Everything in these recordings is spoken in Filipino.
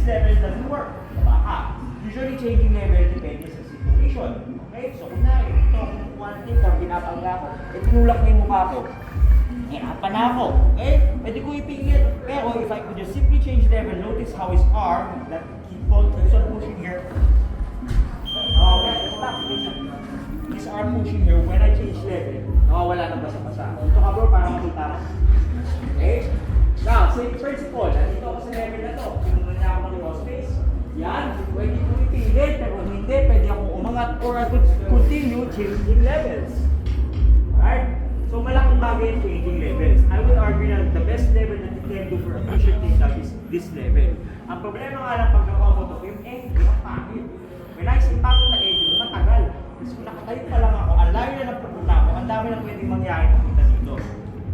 level doesn't work. Baka. Usually, changing level depende sa situation. Okay? So, kunwari, ito, kumukuha ng tape, or pinapangga ko, tinulak na yung mukha ko. Hirapan na ako. Okay? Pwede ko ipigil. Pero, if I could just simply change level, notice how his arm, that keeps on pushing here. Okay, stop. His arm pushing here, when I change level, nawawala ng basa-basa. Ito ka bro, para makita mo. Okay? Now, same principle. Nandito ako sa level na to. Sinunod niya ako ng raw space. Yan. Pwede ko ipilit, pero hindi. Pwede akong umangat or I could continue changing levels. Alright? So, malaking bagay yung changing levels. I would argue na the best level that you can do for a patient takedown is this level. Ang problema nga lang pag nakaw to, yung egg, yung pangit. When I say pangit na egg, yung matagal. Kasi kung nakatayo pa lang ako, ang layo na ng pagpunta ko, ang dami na pwedeng mangyari papunta dito.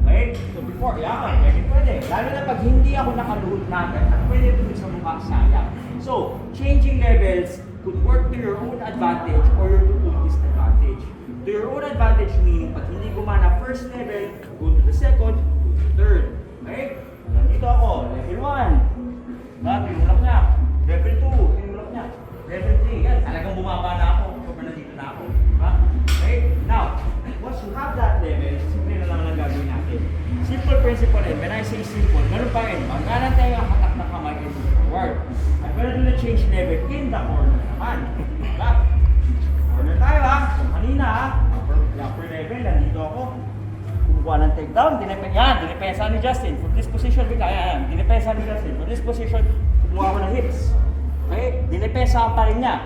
Okay? So before, yaman, pwede. Lalo na pag hindi ako nakaluhod natin, at pwede ito sa mukha, sayang. So, changing levels could work to your own advantage or your own disadvantage. To your own advantage meaning, pag hindi gumana first level, go to the second, go to the third. Okay? Nandito ako, level 1. Tinulak niya. Level 2, tinulak niya. Level 3, yan. Talagang bumaba na ako. Sobrang nandito na ako. Okay? Now, once you have that level, simple na lang ang gagawin natin. Simple principle and when I say simple, ganun pa rin. Magalan tayo ang hatak na kamay and move forward. I'm gonna do the change level in the corner naman. Diba? Corner tayo ha. So kanina ha, upper level, nandito ako. Kumukuha ng takedown, dinipensa ni Justin. From this position, dinipensa ni Justin. From this position, kumuha ko ng hips. Okay? Dinipensa pa rin niya.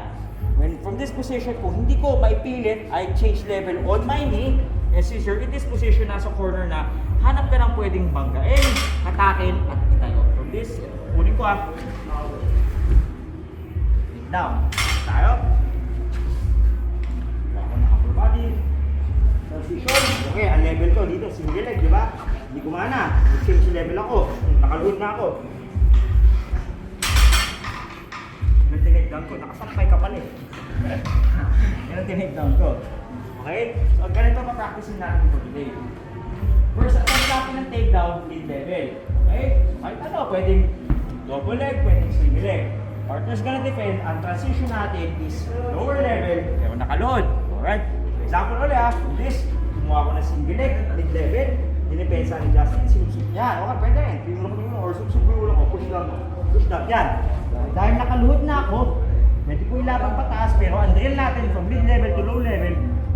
When from this position, kung hindi ko maipilit, I change level on my knee. And since you're in this position, nasa corner na, hanap ka ng pwedeng banggain, hatakin, at itayo. From this, kunin ko ah. Down. Tayo. Ako na upper body. Transition. Okay, ang level ko dito, single leg, di ba? Hindi kumana. Change level ako. Nakaluhod na ako. Yung tinigdown ko, nakasampay ka pala eh. Yan ang tinigdown ko. Okay? So, ganito pa-practicein natin for today. First, attempt natin ng takedown mid-level. Okay? So, kahit ano, pwedeng double leg, pwedeng single leg. Partner's gonna defend, ang transition natin is lower level, pero nakaluhod. Alright? Example ulit ah, this, kumuha ko ng single leg, mid-level, dinipensa ni Justin, sinusub niya. Okay, pwede rin. Pinulong mo or subsub mo ulo ko, push down mo. Push down, yan. Dahil nakaluhod na ako, pwede ko ilabang pataas, pero ang drill natin from mid-level to low level,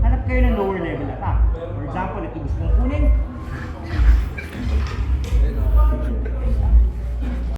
hanap kayo ng lower level attack. For example, ito gusto mong kunin,